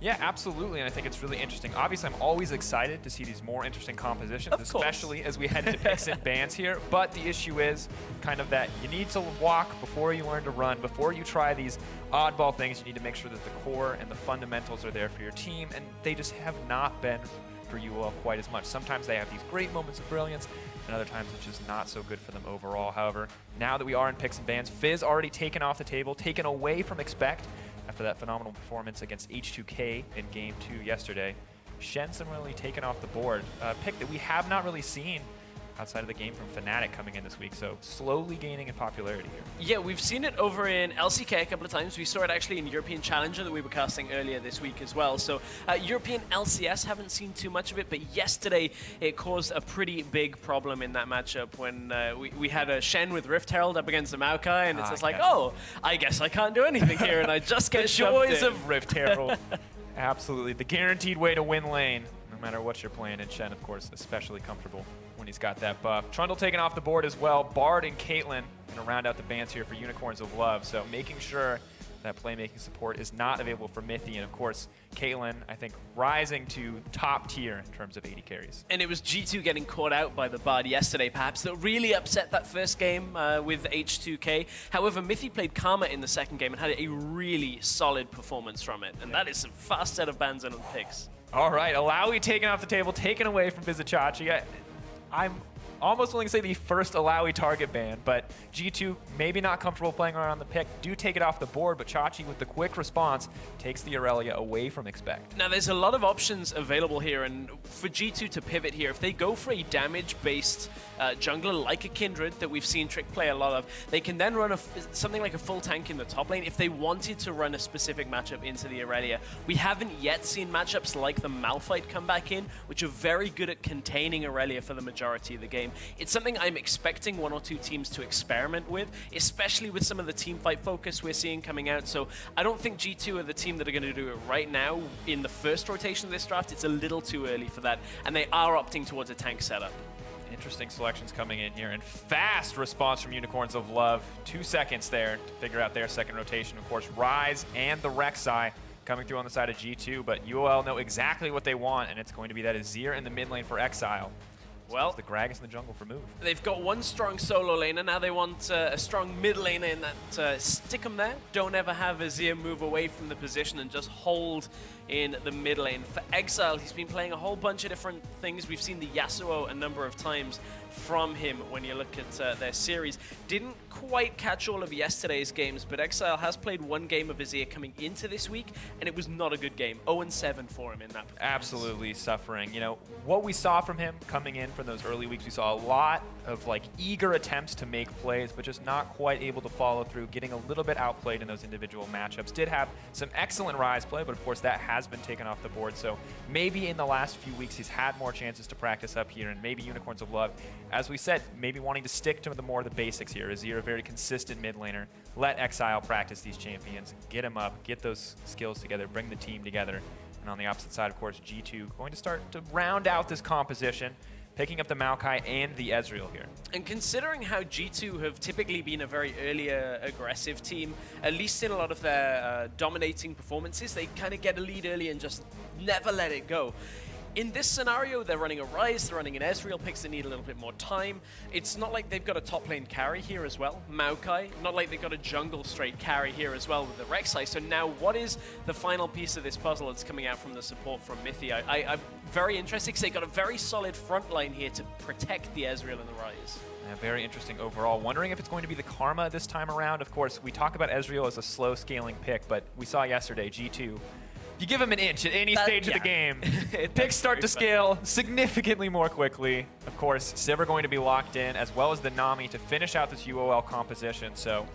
Yeah, absolutely, and I think it's really interesting. Obviously, I'm always excited to see these more interesting compositions, especially as we head into picks and bans here. But the issue is kind of that you need to walk before you learn to run. Before you try these oddball things, you need to make sure that the core and the fundamentals are there for your team, and they just have not been for UOL quite as much. Sometimes they have these great moments of brilliance, and other times it's just not so good for them overall. However, now that we are in picks and bans, Fizz already taken off the table, taken away from Expect, after that phenomenal performance against H2K in Game 2 yesterday. Shen similarly taken off the board. A pick that we have not really seen outside of the game from Fnatic coming in this week, so slowly gaining in popularity here. Yeah, we've seen it over in LCK a couple of times. We saw it actually in European Challenger that we were casting earlier this week as well. So European LCS haven't seen too much of it, but yesterday it caused a pretty big problem in that matchup when we had a Shen with Rift Herald up against the Maokai, and it's just like, oh, I guess I can't do anything here, and I just get the joys of Rift Herald. Absolutely, the guaranteed way to win lane, no matter what you're playing, and Shen, of course, especially comfortable when he's got that buff. Trundle taken off the board as well. Bard and Caitlyn going to round out the bans here for Unicorns of Love, so making sure that playmaking support is not available for Mithy, and of course, Caitlyn, I think, rising to top tier in terms of AD carries. And it was G2 getting caught out by the Bard yesterday, perhaps, that really upset that first game with H2K. However, Mithy played Karma in the second game and had a really solid performance from it, and that is a fast set of bans and picks. All right, Alawi taken off the table, taken away from Vizichachi. I'm almost willing to say the first Alawi target ban, but G2 maybe not comfortable playing around the pick, do take it off the board, but Chachi with the quick response takes the Aurelia away from Expect. Now there's a lot of options available here, and for G2 to pivot here, if they go for a damage-based jungler like a Kindred that we've seen Trick play a lot of, they can then run something like a full tank in the top lane if they wanted to run a specific matchup into the Aurelia. We haven't yet seen matchups like the Malphite come back in, which are very good at containing Aurelia for the majority of the game. It's something I'm expecting one or two teams to experiment with, especially with some of the teamfight focus we're seeing coming out. So I don't think G2 are the team that are going to do it right now in the first rotation of this draft. It's a little too early for that, and they are opting towards a tank setup. Interesting selections coming in here, and fast response from Unicorns of Love. 2 seconds there to figure out their second rotation. Of course, Ryze and the Rek'Sai coming through on the side of G2, but UOL know exactly what they want, and it's going to be that Azir in the mid lane for Exile. Well, the Gragas in the jungle for move. They've got one strong solo laner, now they want a strong mid laner in that stick them there. Don't ever have Azir move away from the position and just hold in the mid lane. For Exile, he's been playing a whole bunch of different things. We've seen the Yasuo a number of times from him when you look at their series. Didn't quite catch all of yesterday's games, but Exile has played one game of Azir coming into this week, and it was not a good game. 0-7 for him in that performance. Absolutely suffering. You know, what we saw from him coming in from those early weeks, we saw a lot of like eager attempts to make plays, but just not quite able to follow through, getting a little bit outplayed in those individual matchups. Did have some excellent Ryze play, but of course that has been taken off the board. So maybe in the last few weeks he's had more chances to practice up here, and maybe Unicorns of Love, as we said, maybe wanting to stick to the basics here. Azir, a very consistent mid laner. Let Exile practice these champions, get him up, get those skills together, bring the team together. And on the opposite side, of course, G2 going to start to round out this composition, picking up the Maokai and the Ezreal here. And considering how G2 have typically been a very early aggressive team, at least in a lot of their dominating performances, they kind of get a lead early and just never let it go. In this scenario, they're running a Ryze, they're running an Ezreal, picks that need a little bit more time. It's not like they've got a top lane carry here as well, Maokai. Not like they've got a jungle straight carry here as well with the Rek'Sai. So now what is the final piece of this puzzle that's coming out from the support from Mithy? I'm very interested because they've got a very solid front line here to protect the Ezreal and the Ryze. Yeah, very interesting overall. Wondering if it's going to be the Karma this time around. Of course, we talk about Ezreal as a slow scaling pick, but we saw yesterday, G2, you give him an inch at any stage of the game, picks start to scale significantly more quickly. Of course, Sivir going to be locked in, as well as the Nami to finish out this UOL composition. So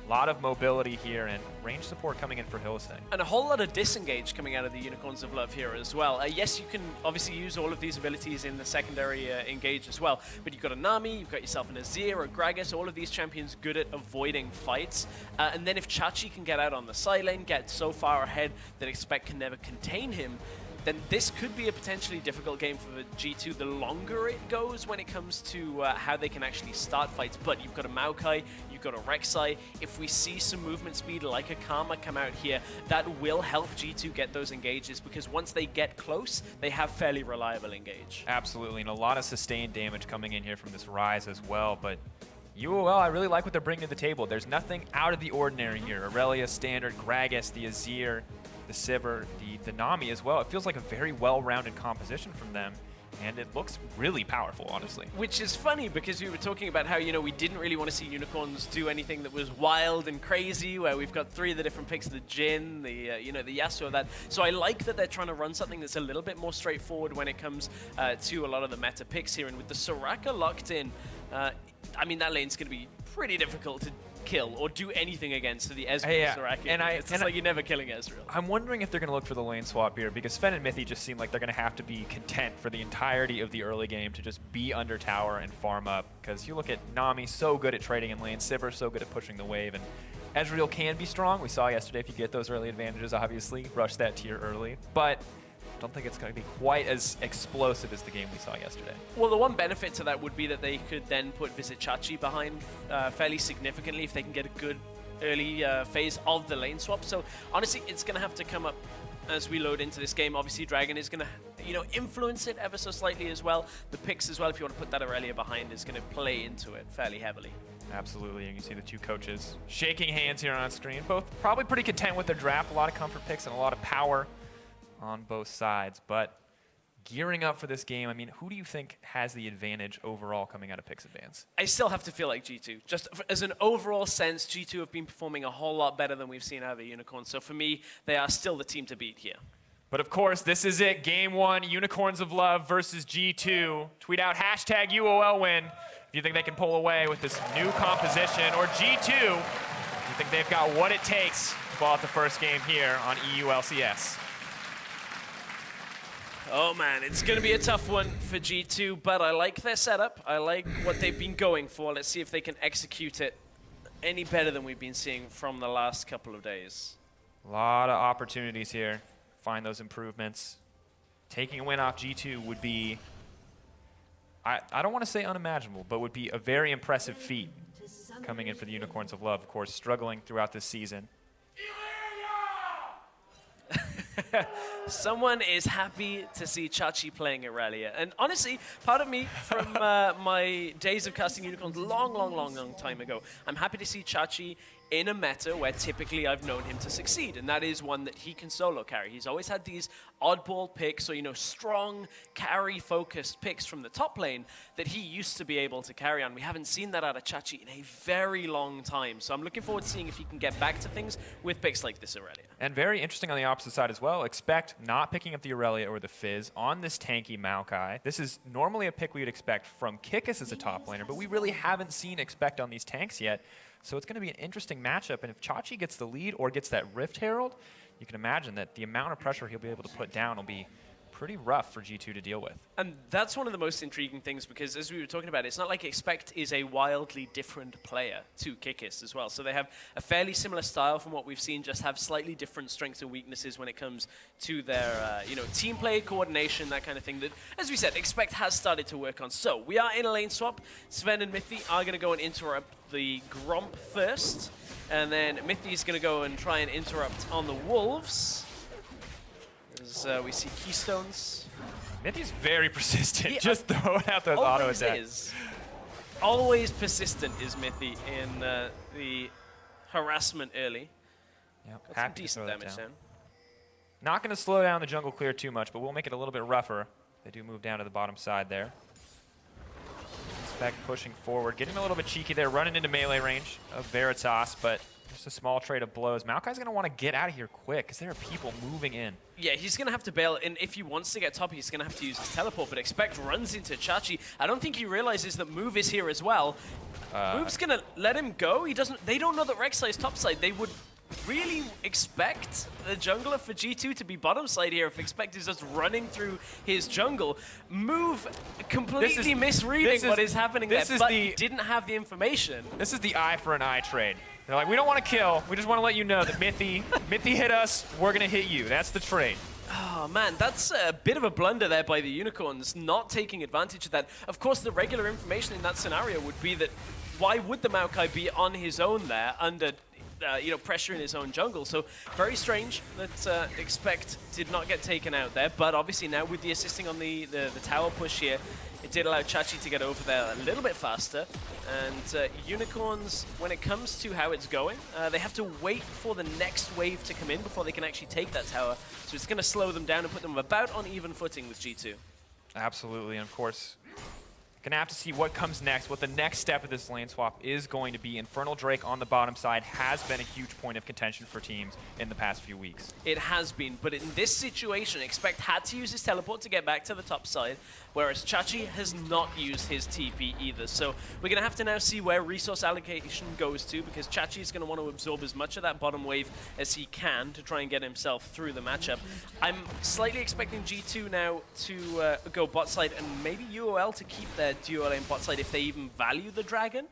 a lot of mobility here and range support coming in for Hylissang. And a whole lot of disengage coming out of the Unicorns of Love here as well. Yes, you can obviously use all of these abilities in the secondary engage as well, but you've got a Nami, you've got yourself an Azir, a Gragas, all of these champions good at avoiding fights. And then if Chachi can get out on the side lane, get so far ahead that Expect can never contain him, then this could be a potentially difficult game for G2 the longer it goes when it comes to how they can actually start fights. But you've got a Maokai, you've got a Rek'Sai. If we see some movement speed like a Karma come out here, that will help G2 get those engages, because once they get close, they have fairly reliable engage. Absolutely, and a lot of sustained damage coming in here from this Ryze as well, but UOL, I really like what they're bringing to the table. There's nothing out of the ordinary here. Aurelia, Standard, Gragas, the Azir, the Sivir, the Nami as well. It feels like a very well-rounded composition from them, and it looks really powerful, honestly. Which is funny, because we were talking about how, we didn't really want to see Unicorns do anything that was wild and crazy, where we've got 3 of the different picks, the Jhin, the Yasuo, that. So I like that they're trying to run something that's a little bit more straightforward when it comes to a lot of the meta picks here. And with the Soraka locked in, I mean, that lane's going to be pretty difficult to kill or do anything against the Ezreal Soraka. It's just like you're never killing Ezreal. I'm wondering if they're going to look for the lane swap here, because Sven and Mithy just seem like they're going to have to be content for the entirety of the early game to just be under tower and farm up. Because you look at Nami, so good at trading in lane, Sivir so good at pushing the wave, and Ezreal can be strong. We saw yesterday, if you get those early advantages, obviously, rush that tier early. But I don't think it's going to be quite as explosive as the game we saw yesterday. Well, the one benefit to that would be that they could then put Visit Chachi behind fairly significantly if they can get a good early phase of the lane swap. So honestly, it's going to have to come up as we load into this game. Obviously, Dragon is going to influence it ever so slightly as well. The picks as well, if you want to put that Aurelia behind, is going to play into it fairly heavily. Absolutely, and you see the two coaches shaking hands here on screen. Both probably pretty content with their draft. A lot of comfort picks and a lot of power on both sides, but gearing up for this game, I mean, who do you think has the advantage overall coming out of Picks Advance? I still have to feel like G2. Just as an overall sense, G2 have been performing a whole lot better than we've seen out of the Unicorns. So for me, they are still the team to beat here. But of course, this is it. Game 1, Unicorns of Love versus G2. Tweet out hashtag UOL win if you think they can pull away with this new composition, or G2, you think they've got what it takes to ball out the first game here on EU LCS. Oh man, it's going to be a tough one for G2, but I like their setup. I like what they've been going for. Let's see if they can execute it any better than we've been seeing from the last couple of days. A lot of opportunities here. Find those improvements. Taking a win off G2 would be, I don't want to say unimaginable, but would be a very impressive feat coming in for the Unicorns of Love. Of course, struggling throughout this season. Someone is happy to see Chachi playing Aurelia. And honestly, part of me from my days of casting Unicorns long time ago, I'm happy to see Chachi in a meta where typically I've known him to succeed, and that is one that he can solo carry. He's always had these oddball picks, or strong carry-focused picks from the top lane that he used to be able to carry on. We haven't seen that out of Chachi in a very long time, so I'm looking forward to seeing if he can get back to things with picks like this Aurelia. And very interesting on the opposite side as well. Expect not picking up the Aurelia or the Fizz on this tanky Maokai. This is normally a pick we would expect from Kikis as a top laner, but we really haven't seen Expect on these tanks yet. So it's going to be an interesting matchup, and if Chachi gets the lead or gets that Rift Herald, you can imagine that the amount of pressure he'll be able to put down will be pretty rough for G2 to deal with. And that's one of the most intriguing things, because as we were talking about, it's not like Expect is a wildly different player to Kikis as well. So they have a fairly similar style from what we've seen, just have slightly different strengths and weaknesses when it comes to their team play, coordination, that kind of thing that, as we said, Expect has started to work on. So we are in a lane swap. Sven and Mithy are going to go and interrupt the Gromp first, and then Mithy is going to go and try and interrupt on the Wolves. As we see Keystones. Mithy's very persistent. Just throwing out those auto attacks. Always persistent is Mithy in the harassment early. Yep. Got some decent damage down. Not going to slow down the jungle clear too much, but we'll make it a little bit rougher. They do move down to the bottom side there. Expect pushing forward, getting a little bit cheeky there, running into melee range of Veritas, but just a small trade of blows. Maokai's going to want to get out of here quick because there are people moving in. Yeah, he's going to have to bail, and if he wants to get top, he's going to have to use his teleport, but Expect runs into Chachi. I don't think he realizes that Move is here as well. Move's going to let him go. They don't know that Rek'Sai is topside. They would really expect the jungler for G2 to be bottom side here if Expect is just running through his jungle. Move completely misreading what is happening there, but didn't have the information. This is the eye for an eye trade. They're like, we don't want to kill, we just want to let you know that Mithy hit us, we're going to hit you. That's the trade. Oh man, that's a bit of a blunder there by the Unicorns, not taking advantage of that. Of course, the regular information in that scenario would be that why would the Maokai be on his own there under pressure in his own jungle? So very strange that Expect did not get taken out there, but obviously now with the assisting on the tower push here, it did allow Chachi to get over there a little bit faster. And Unicorns, when it comes to how it's going, they have to wait for the next wave to come in before they can actually take that tower. So it's going to slow them down and put them about on even footing with G2. Absolutely, and of course, gonna have to see what comes next, what the next step of this lane swap is going to be. Infernal Drake on the bottom side has been a huge point of contention for teams in the past few weeks. It has been, but in this situation, Expect had to use his teleport to get back to the top side, whereas Chachi has not used his TP either. So we're gonna have to now see where resource allocation goes to, because Chachi is gonna want to absorb as much of that bottom wave as he can to try and get himself through the matchup. I'm slightly expecting G2 now to go bot side and maybe UOL to keep their duo lane bot side if they even value the dragon.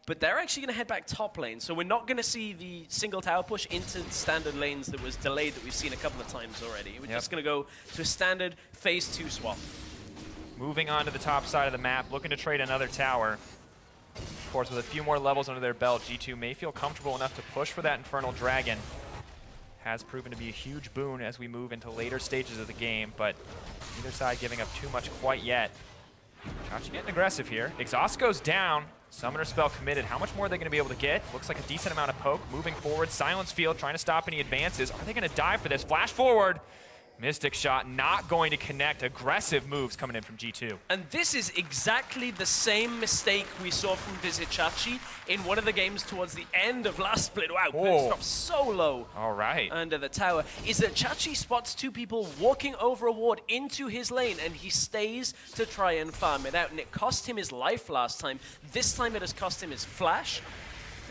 But they're actually going to head back top lane, so we're not going to see the single tower push into standard lanes that was delayed that we've seen a couple of times already. We're just going to go to a standard phase 2 swap. Moving on to the top side of the map, looking to trade another tower. Of course, with a few more levels under their belt, G2 may feel comfortable enough to push for that Infernal Dragon. Has proven to be a huge boon as we move into later stages of the game, but neither side giving up too much quite yet. Chachi getting aggressive here. Exhaust goes down. Summoner spell committed. How much more are they going to be able to get? Looks like a decent amount of poke. Moving forward. Silence field trying to stop any advances. Are they going to die for this? Flash forward. Mystic shot not going to connect. Aggressive moves coming in from G2. And this is exactly the same mistake we saw from Visit Chachi in one of the games towards the end of last split. Wow, it dropped so low. All right. Under the tower. Is that Chachi spots two people walking over a ward into his lane, and he stays to try and farm it out. And it cost him his life last time. This time it has cost him his flash.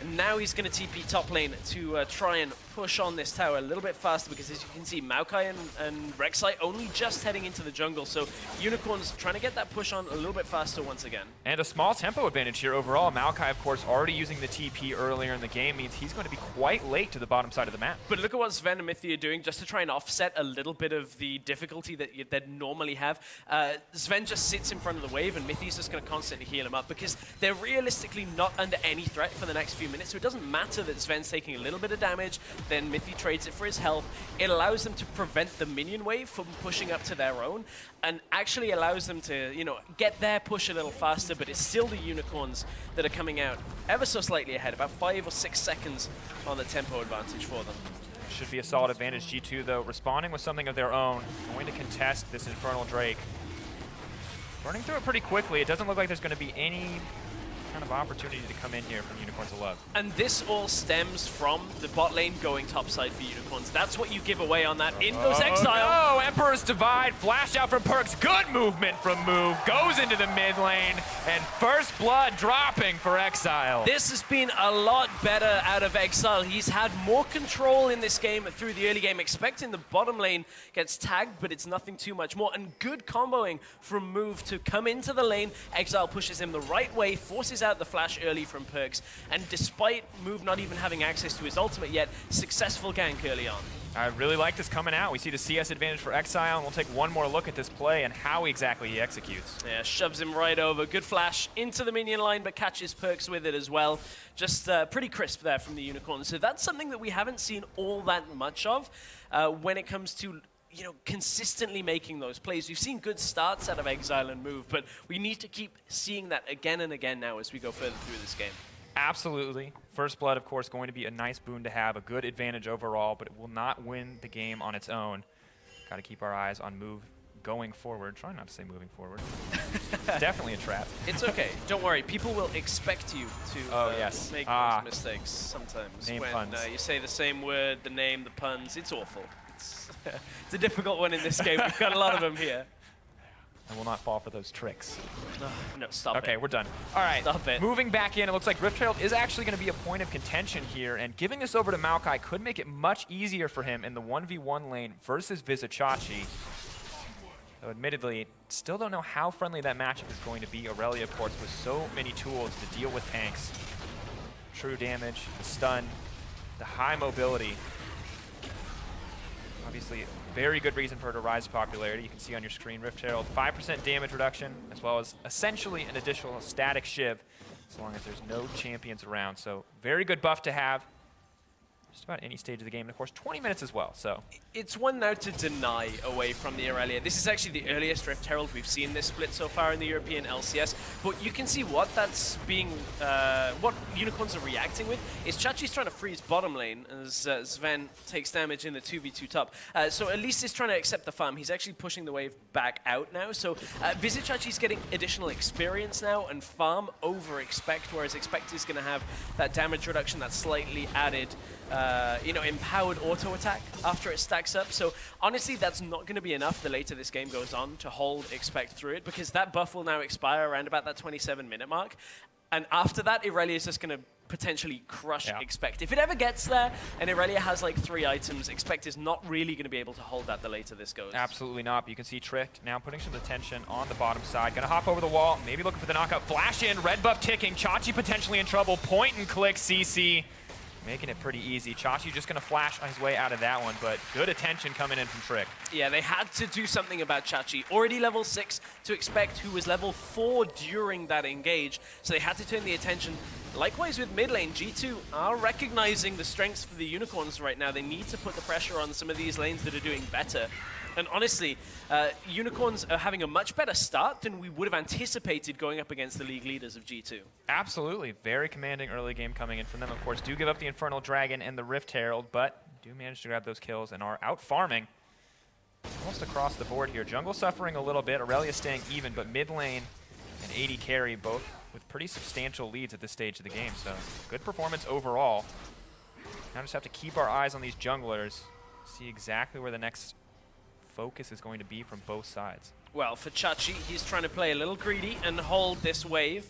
And now he's going to TP top lane to try and push on this tower a little bit faster, because as you can see, Maokai and Rek'Sai only just heading into the jungle. So Unicorns trying to get that push on a little bit faster once again. And a small tempo advantage here overall. Maokai, of course, already using the TP earlier in the game means he's going to be quite late to the bottom side of the map. But look at what Sven and Mithy are doing just to try and offset a little bit of the difficulty that they'd normally have. Sven just sits in front of the wave, and Mithy's just going to constantly heal him up, because they're realistically not under any threat for the next few minutes. So it doesn't matter that Sven's taking a little bit of damage, then Mithy trades it for his health. It allows them to prevent the minion wave from pushing up to their own, and actually allows them to, get their push a little faster, but it's still the Unicorns that are coming out ever so slightly ahead, about 5 or 6 seconds on the tempo advantage for them. Should be a solid advantage. G2, though, responding with something of their own, going to contest this Infernal Drake. Burning through it pretty quickly. It doesn't look like there's going to be any kind of opportunity to come in here from Unicorns of Love. And this all stems from the bot lane going topside for Unicorns. That's what you give away on that. In goes Exile. Oh, Emperor's Divide, flash out from Perks. Good movement from Move. Goes into the mid lane, and first blood dropping for Exile. This has been a lot better out of Exile. He's had more control in this game through the early game. Expecting the bottom lane gets tagged, but it's nothing too much more. And good comboing from Move to come into the lane. Exile pushes him the right way, forces out the flash early from Perks, and despite Move not even having access to his ultimate yet, successful gank early on. I really like this coming out. We see the CS advantage for Exile, and we'll take one more look at this play and how exactly he executes. Yeah, shoves him right over. Good flash into the minion line, but catches Perks with it as well. Just pretty crisp there from the Unicorn. So that's something that we haven't seen all that much of when it comes to consistently making those plays. We've seen good starts out of Exile and Move, but we need to keep seeing that again and again now as we go further through this game. Absolutely. First blood, of course, going to be a nice boon to have, a good advantage overall, but it will not win the game on its own. Got to keep our eyes on Move going forward. Try not to say moving forward. Definitely a trap. It's okay. Don't worry. People will expect you to make those mistakes sometimes. Name when puns. You say the same word, the name, the puns. It's awful. It's a difficult one in this game. We've got a lot of them here. I will not fall for those tricks. No, stop it. Okay, we're done. All right, stop it. Moving back in, it looks like Rift Herald is actually going to be a point of contention here, and giving this over to Maokai could make it much easier for him in the 1v1 lane versus Vizichachi. Though admittedly, still don't know how friendly that matchup is going to be. Aurelia, of course, with so many tools to deal with tanks. True damage, the stun, the high mobility. Obviously, very good reason for her to rise in popularity. You can see on your screen, Rift Herald, 5% damage reduction, as well as essentially an additional static shiv, as long as there's no champions around. So very good buff to have. Just about any stage of the game, and of course 20 minutes as well, so. It's one now to deny away from the Aurelia. This is actually the earliest Rift Herald we've seen this split so far in the European LCS, but you can see what that's being, what Unicorns are reacting with is Chachi's trying to freeze bottom lane as Sven takes damage in the 2v2 top. So at least he's trying to accept the farm. He's actually pushing the wave back out now, so Visit Chachi's getting additional experience now and farm over Expect, whereas Expect is going to have that damage reduction that's slightly added empowered auto attack after it stacks up. So honestly, that's not going to be enough the later this game goes on to hold Expect through it, because that buff will now expire around about that 27-minute mark. And after that, Aurelia is just going to potentially crush Expect. If it ever gets there and Aurelia has like 3 items, Expect is not really going to be able to hold that the later this goes. Absolutely not. But you can see Tricked now putting some attention on the bottom side. Gonna hop over the wall, maybe looking for the knockout. Flash in, red buff ticking. Chachi potentially in trouble. Point and click CC. Making it pretty easy. Chachi just going to flash his way out of that one, but good attention coming in from Trick. Yeah, they had to do something about Chachi. Already level 6 to Expect, who was level 4 during that engage, so they had to turn the attention. Likewise with mid lane, G2 are recognizing the strengths for the Unicorns right now. They need to put the pressure on some of these lanes that are doing better. And honestly, Unicorns are having a much better start than we would have anticipated going up against the league leaders of G2. Absolutely. Very commanding early game coming in from them. Of course, do give up the Infernal Dragon and the Rift Herald, but do manage to grab those kills and are out farming almost across the board here. Jungle suffering a little bit. Aurelia staying even, but mid lane and AD carry both with pretty substantial leads at this stage of the game. So good performance overall. Now just have to keep our eyes on these junglers, see exactly where the next focus is going to be from both sides. Well, for Chachi, he's trying to play a little greedy and hold this wave.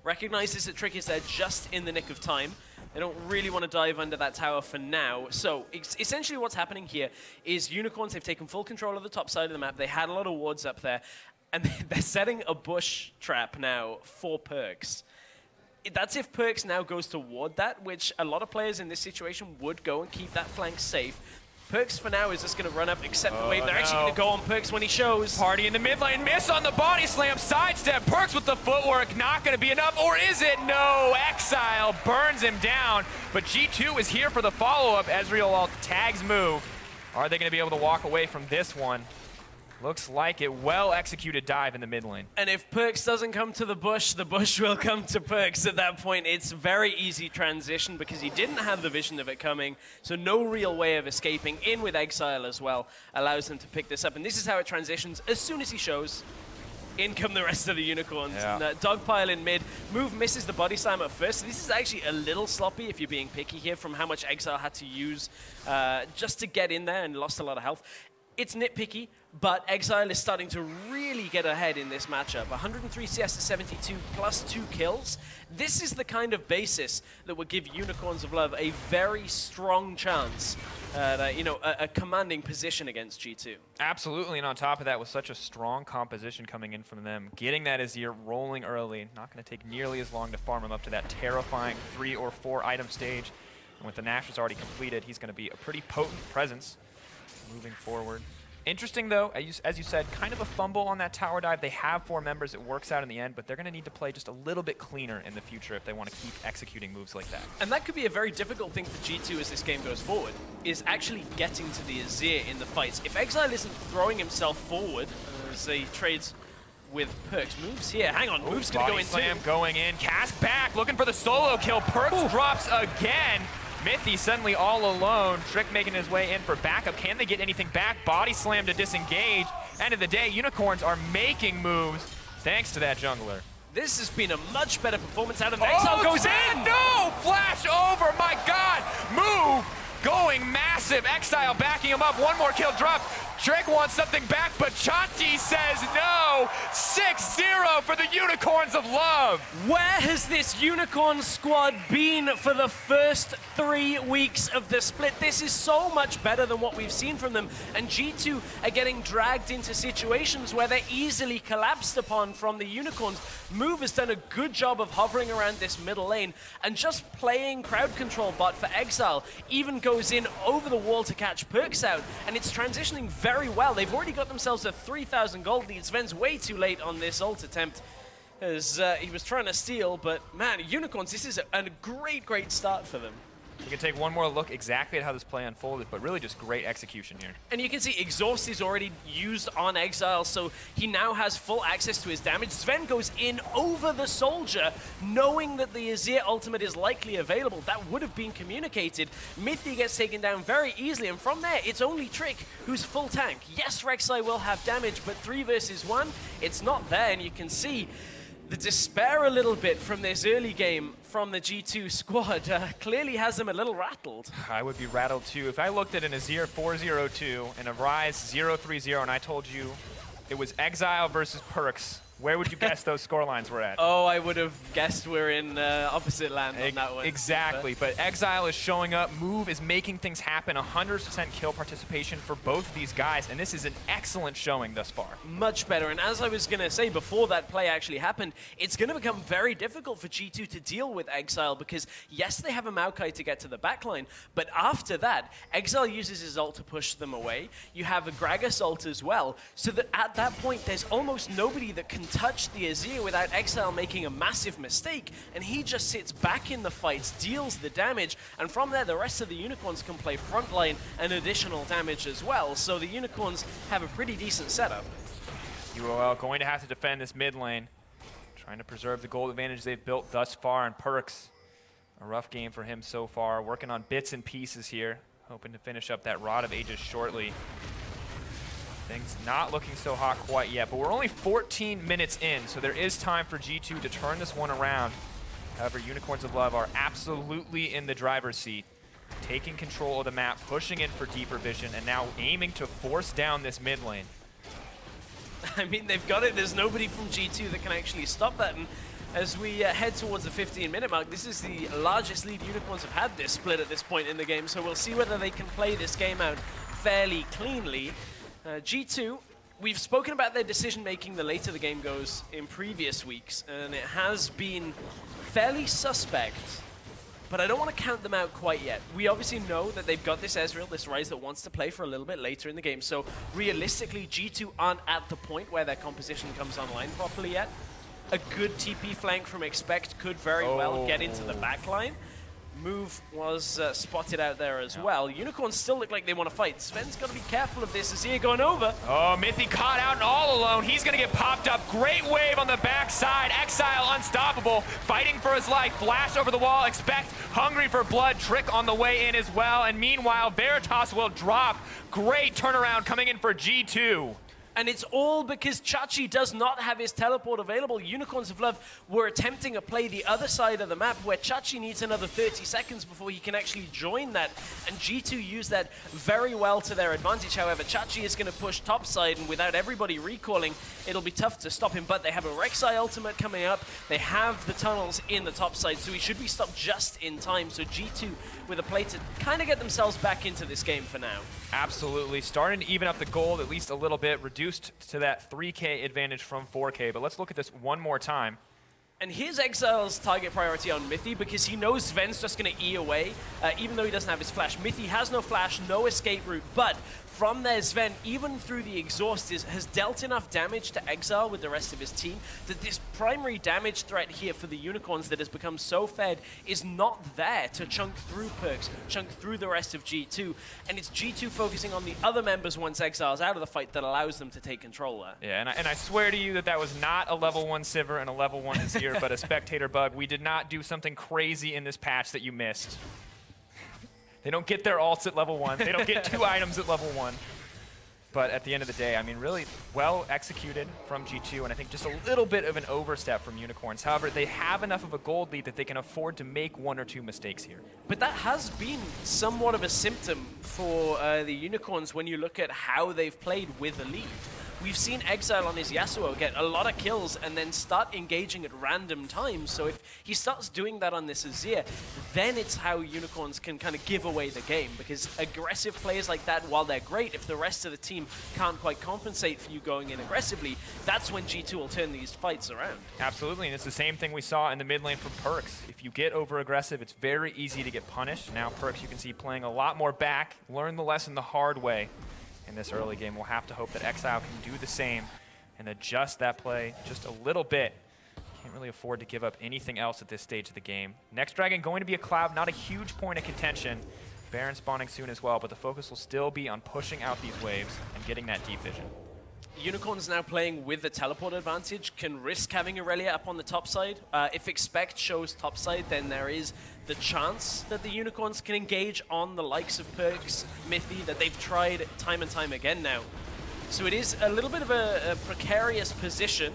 Recognizes that Trick is there just in the nick of time. They don't really want to dive under that tower for now. So essentially what's happening here is Unicorns, they've taken full control of the top side of the map. They had a lot of wards up there, and they're setting a bush trap now for Perks. That's if Perks now goes to ward that, which a lot of players in this situation would go and keep that flank safe. Perks for now is just going to run up, accept the wave. They're actually going to go on Perks when he shows. Party in the mid lane, miss on the body slam, sidestep. Perks with the footwork, not going to be enough, or is it? No, Exile burns him down, but G2 is here for the follow-up. Ezreal tags move. Are they going to be able to walk away from this one? Looks like it. Well-executed dive in the mid lane. And if Perks doesn't come to the bush will come to Perks at that point. It's very easy transition because he didn't have the vision of it coming, so no real way of escaping. In with Exile as well allows him to pick this up. And this is how it transitions. As soon as he shows, in come the rest of the Unicorns. Yeah. And, Dogpile in mid. Move misses the body slam at first. So this is actually a little sloppy if you're being picky here from how much Exile had to use just to get in there and lost a lot of health. It's nitpicky, but Exile is starting to really get ahead in this matchup. 103 CS to 72 plus 2 kills. This is the kind of basis that would give Unicorns of Love a very strong chance at a commanding position against G2. Absolutely, and on top of that, with such a strong composition coming in from them, getting that Azir rolling early, not going to take nearly as long to farm him up to that terrifying 3 or 4 item stage. And with the Nashor's already completed, he's going to be a pretty potent presence moving forward. Interesting, though, as you said, kind of a fumble on that tower dive. They have 4 members. It works out in the end, but they're going to need to play just a little bit cleaner in the future if they want to keep executing moves like that. And that could be a very difficult thing for G2 as this game goes forward, is actually getting to the Azir in the fights. If Exile isn't throwing himself forward as he trades with Perks. Moves here. Hang on. Moves going to go in slam going in. Cask back, looking for the solo kill. Perks drops again. Mithy suddenly all alone. Trick making his way in for backup. Can they get anything back? Body slam to disengage. End of the day, Unicorns are making moves thanks to that jungler. This has been a much better performance out of Exile. Goes in! No! Flash over, my God! Move! Going massive. Exile backing him up. One more kill drops. Trick wants something back, but Chachi says no. 6-0 for the Unicorns of Love. Where has this Unicorn squad been for the first 3 weeks of the split? This is so much better than what we've seen from them, and G2 are getting dragged into situations where they're easily collapsed upon from the Unicorns. Move has done a good job of hovering around this middle lane, and just playing crowd control bot for Exile even goes in over the wall to catch Perks out, and it's transitioning very well. They've already got themselves a 3,000 gold lead. Sven's way too late on this ult attempt, as he was trying to steal, but man, Unicorns, this is a great start for them. We can take one more look exactly at how this play unfolded, but really just great execution here. And you can see Exhaust is already used on Exile, so he now has full access to his damage. Sven goes in over the Soldier, knowing that the Azir ultimate is likely available. That would have been communicated. Mithy gets taken down very easily, and from there, it's only Trick who's full tank. Yes, Rek'Sai will have damage, but 3 versus 1, it's not there, and you can see the despair a little bit from this early game from the G2 squad clearly has them a little rattled. I would be rattled too. If I looked at an Azir 4-0-2 and a Ryze 0-3-0 and I told you it was Exile versus Perks, where would you guess those scorelines were at? Oh, I would have guessed we're in opposite land on that one. Exactly, but Exile is showing up, Move is making things happen, 100% kill participation for both of these guys, and this is an excellent showing thus far. Much better, and as I was going to say before that play actually happened, it's going to become very difficult for G2 to deal with Exile because, yes, they have a Maokai to get to the backline, but after that, Exile uses his ult to push them away. You have a Gragas ult as well, so that at that point, there's almost nobody that can touch the Azir without Exile making a massive mistake, and he just sits back in the fights, deals the damage, and from there the rest of the Unicorns can play frontline and additional damage as well, so the Unicorns have a pretty decent setup. UOL going to have to defend this mid lane, trying to preserve the gold advantage they've built thus far, and Perks, a rough game for him so far, working on bits and pieces here, hoping to finish up that Rod of Ages shortly. Things not looking so hot quite yet, but we're only 14 minutes in, so there is time for G2 to turn this one around. However, Unicorns of Love are absolutely in the driver's seat, taking control of the map, pushing in for deeper vision, and now aiming to force down this mid lane. I mean, they've got it. There's nobody from G2 that can actually stop that, and as we head towards the 15-minute mark, this is the largest lead Unicorns have had this split at this point in the game, so we'll see whether they can play this game out fairly cleanly. G2, we've spoken about their decision-making the later the game goes in previous weeks, and it has been fairly suspect, but I don't want to count them out quite yet. We obviously know that they've got this Ezreal, this Ryze that wants to play for a little bit later in the game, so realistically, G2 aren't at the point where their composition comes online properly yet. A good TP flank from Expect could very well get into the backline. Move was spotted out there as well. Unicorns still look like they want to fight. Sven's got to be careful of this. Azir going over. Oh, Mithy caught out and all alone. He's going to get popped up. Great wave on the backside. Exile unstoppable. Fighting for his life. Flash over the wall. Expect hungry for blood. Trick on the way in as well. And meanwhile, Veritas will drop. Great turnaround coming in for G2. And it's all because Chachi does not have his teleport available. Unicorns of Love were attempting to play the other side of the map where Chachi needs another 30 seconds before he can actually join that. And G2 used that very well to their advantage. However, Chachi is going to push topside, and without everybody recalling, it'll be tough to stop him. But they have a Rek'Sai ultimate coming up. They have the tunnels in the topside, so he should be stopped just in time. So G2 with a play to kind of get themselves back into this game for now. Absolutely. Starting to even up the gold at least a little bit, reduced to that 3K advantage from 4K. But let's look at this one more time. And here's Exile's target priority on Mithy because he knows Sven's just going to E away, even though he doesn't have his flash. Mithy has no flash, no escape route, but from there, Sven, even through the exhaust, has dealt enough damage to Exile with the rest of his team that this primary damage threat here for the Unicorns that has become so fed is not there to chunk through Perks, chunk through the rest of G2, and it's G2 focusing on the other members once Exile's out of the fight that allows them to take control there. Yeah, and I swear to you that that was not a level 1 Sivir and a level 1 Azir, but a spectator bug. We did not do something crazy in this patch that you missed. They don't get their ults at level 1. They don't get 2 items at level 1. But at the end of the day, I mean, really well executed from G2, and I think just a little bit of an overstep from Unicorns. However, they have enough of a gold lead that they can afford to make 1 or 2 mistakes here. But that has been somewhat of a symptom for the Unicorns when you look at how they've played with a lead. We've seen Exile on his Yasuo get a lot of kills and then start engaging at random times. So if he starts doing that on this Azir, then it's how Unicorns can kind of give away the game. Because aggressive players like that, while they're great, if the rest of the team can't quite compensate for you going in aggressively, that's when G2 will turn these fights around. Absolutely, and it's the same thing we saw in the mid lane for Perks. If you get over-aggressive, it's very easy to get punished. Now Perks, you can see, playing a lot more back, learn the lesson the hard way. In this early game, we'll have to hope that Exile can do the same and adjust that play just a little bit. Can't really afford to give up anything else at this stage of the game. Next Dragon going to be a Cloud, not a huge point of contention. Baron spawning soon as well, but the focus will still be on pushing out these waves and getting that deep vision. Unicorns now playing with the teleport advantage can risk having Irelia up on the top side. If Expect shows top side, then there is the chance that the Unicorns can engage on the likes of Perks, Mithy, that they've tried time and time again now. So it is a little bit of a precarious position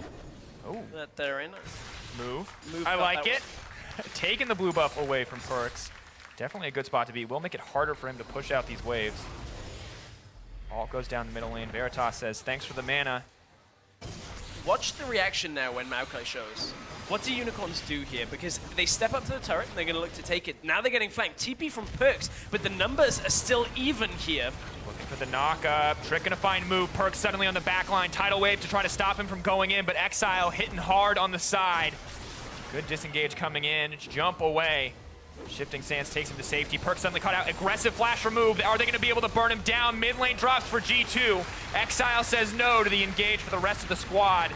that they're in. Move I like it. Taking the blue buff away from Perks. Definitely a good spot to be. Will make it harder for him to push out these waves. All goes down the middle lane. Veritas says, thanks for the mana. Watch the reaction now when Maokai shows. What do Unicorns do here? Because they step up to the turret and they're going to look to take it. Now they're getting flanked. TP from Perks, but the numbers are still even here. Looking for the knock-up. Trick gonna find move. Perks suddenly on the back line. Tidal Wave to try to stop him from going in, but Exile hitting hard on the side. Good disengage coming in. Jump away. Shifting Sands takes him to safety. Perks suddenly caught out. Aggressive flash remove. Are they going to be able to burn him down? Mid lane drops for G2. Exile says no to the engage for the rest of the squad.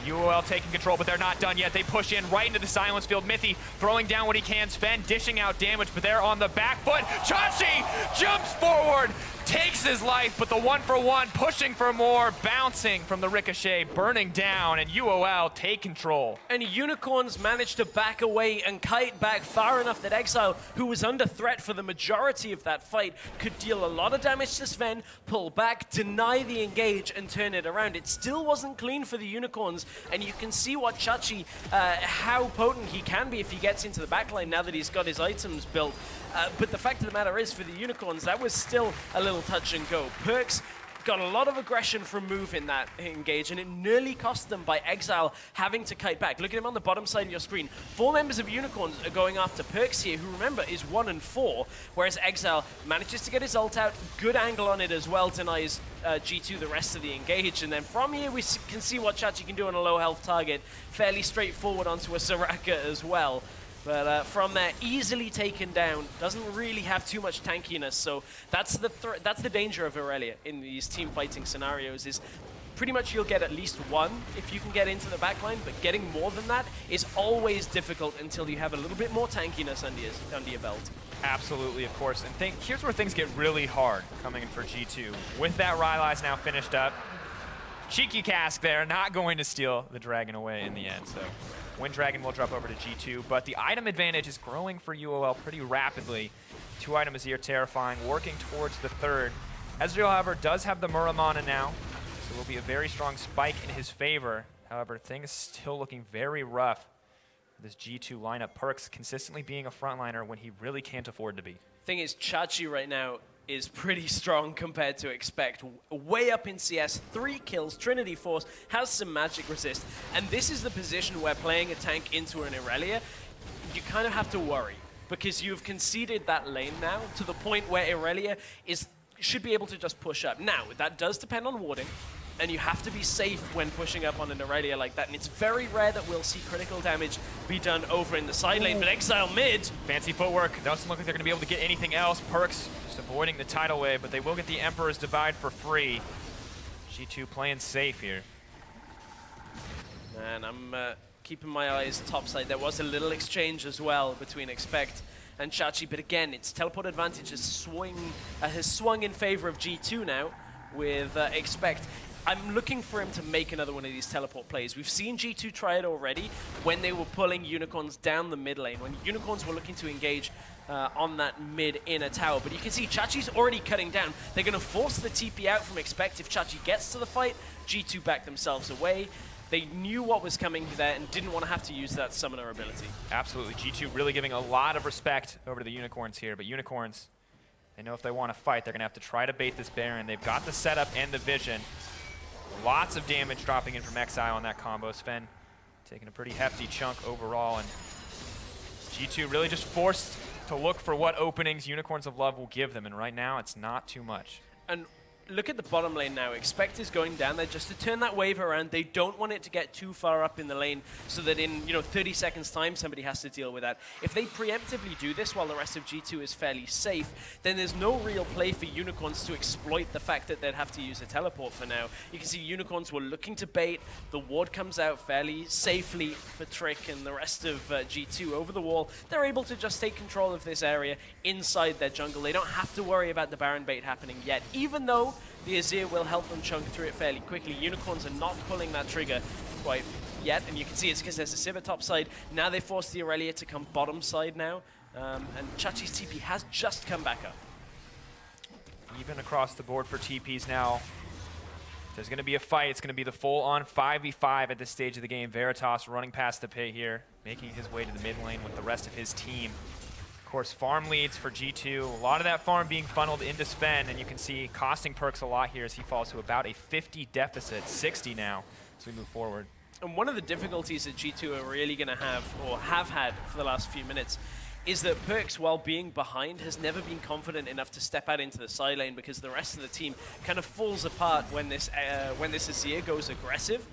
UOL taking control, but they're not done yet. They push in right into the silence field. Mithy throwing down what he can. Sven dishing out damage, but they're on the back foot. Chachi jumps forward, takes his life, but the 1-for-1 pushing for more, bouncing from the ricochet, burning down, and UOL take control. And Unicorns managed to back away and kite back far enough that Exile, who was under threat for the majority of that fight, could deal a lot of damage to Sven, pull back, deny the engage, and turn it around. It still wasn't clean for the Unicorns, and you can see what Chachi, how potent he can be if he gets into the backline now that he's got his items built. But the fact of the matter is, for the Unicorns, that was still a little touch and go. Perks got a lot of aggression from move in that engage, and it nearly cost them by Exile having to kite back. Look at him on the bottom side of your screen. 4 members of Unicorns are going after Perks here, who, remember, is 1 and 4, whereas Exile manages to get his ult out. Good angle on it as well, denies G2 the rest of the engage. And then from here, we can see what Chachi can do on a low health target. Fairly straightforward onto a Soraka as well. But from there, easily taken down. Doesn't really have too much tankiness, so that's the danger of Irelia in these team fighting scenarios. Is pretty much you'll get at least 1 if you can get into the backline, but getting more than that is always difficult until you have a little bit more tankiness under your belt. Absolutely, of course. And here's where things get really hard coming in for G2. With that Rylai's now finished up. Cheeky Cask there, not going to steal the dragon away in the end. So Wind Dragon will drop over to G2, but the item advantage is growing for UOL pretty rapidly. 2-item Azir terrifying, working towards the 3rd. Ezreal, however, does have the Muramana now, so it will be a very strong spike in his favor. However, things still looking very rough for this G2 lineup. Perks consistently being a frontliner when he really can't afford to be. Thing is, Chachi right now is pretty strong compared to Expect. Way up in CS, 3 kills, Trinity Force, has some magic resist, and this is the position where playing a tank into an Irelia, you kind of have to worry, because you've conceded that lane now to the point where Irelia should be able to just push up. Now, that does depend on warding, and you have to be safe when pushing up on an Irelia like that, and it's very rare that we'll see critical damage be done over in the side lane, but Exile mid. Fancy footwork. Doesn't look like they're going to be able to get anything else. Perks just avoiding the tidal wave, but they will get the Emperor's Divide for free. G2 playing safe here. And I'm keeping my eyes topside. There was a little exchange as well between Expect and Chachi, but again, its teleport advantage has swung in favor of G2 now. with Expect. I'm looking for him to make another one of these teleport plays. We've seen G2 try it already when they were pulling Unicorns down the mid lane, when Unicorns were looking to engage on that mid inner tower. But you can see Chachi's already cutting down. They're going to force the TP out from Expect. If Chachi gets to the fight, G2 back themselves away. They knew what was coming there and didn't want to have to use that summoner ability. Absolutely. G2 really giving a lot of respect over to the Unicorns here, but Unicorns, they know if they want to fight, they're going to have to try to bait this Baron. They've got the setup and the vision. Lots of damage dropping in from Exile on that combo. Sven taking a pretty hefty chunk overall, and G2 really just forced to look for what openings Unicorns of Love will give them, and right now it's not too much. And look at the bottom lane now. Expect is going down there just to turn that wave around. They don't want it to get too far up in the lane so that in 30 seconds time somebody has to deal with that. If they preemptively do this while the rest of G2 is fairly safe, then there's no real play for Unicorns to exploit the fact that they'd have to use a teleport for now. You can see Unicorns were looking to bait. The ward comes out fairly safely for Trick and the rest of G2 over the wall. They're able to just take control of this area inside their jungle. They don't have to worry about the Baron bait happening yet, even though the Azir will help them chunk through it fairly quickly. Unicorns are not pulling that trigger quite yet, and you can see it's because there's a Sivir top side. Now they force the Aurelia to come bottom side now, and Chachi's TP has just come back up. Even across the board for TPs now. If there's going to be a fight, it's going to be the full-on 5v5 at this stage of the game. Veritas running past the pit here, making his way to the mid lane with the rest of his team. Of course, farm leads for G2. A lot of that farm being funneled into Sven, and you can see costing Perks a lot here as he falls to about a 50 deficit, 60 now as we move forward. And one of the difficulties that G2 are really going to have, or have had for the last few minutes, is that Perks, while being behind, has never been confident enough to step out into the side lane because the rest of the team kind of falls apart when this Azir goes aggressive.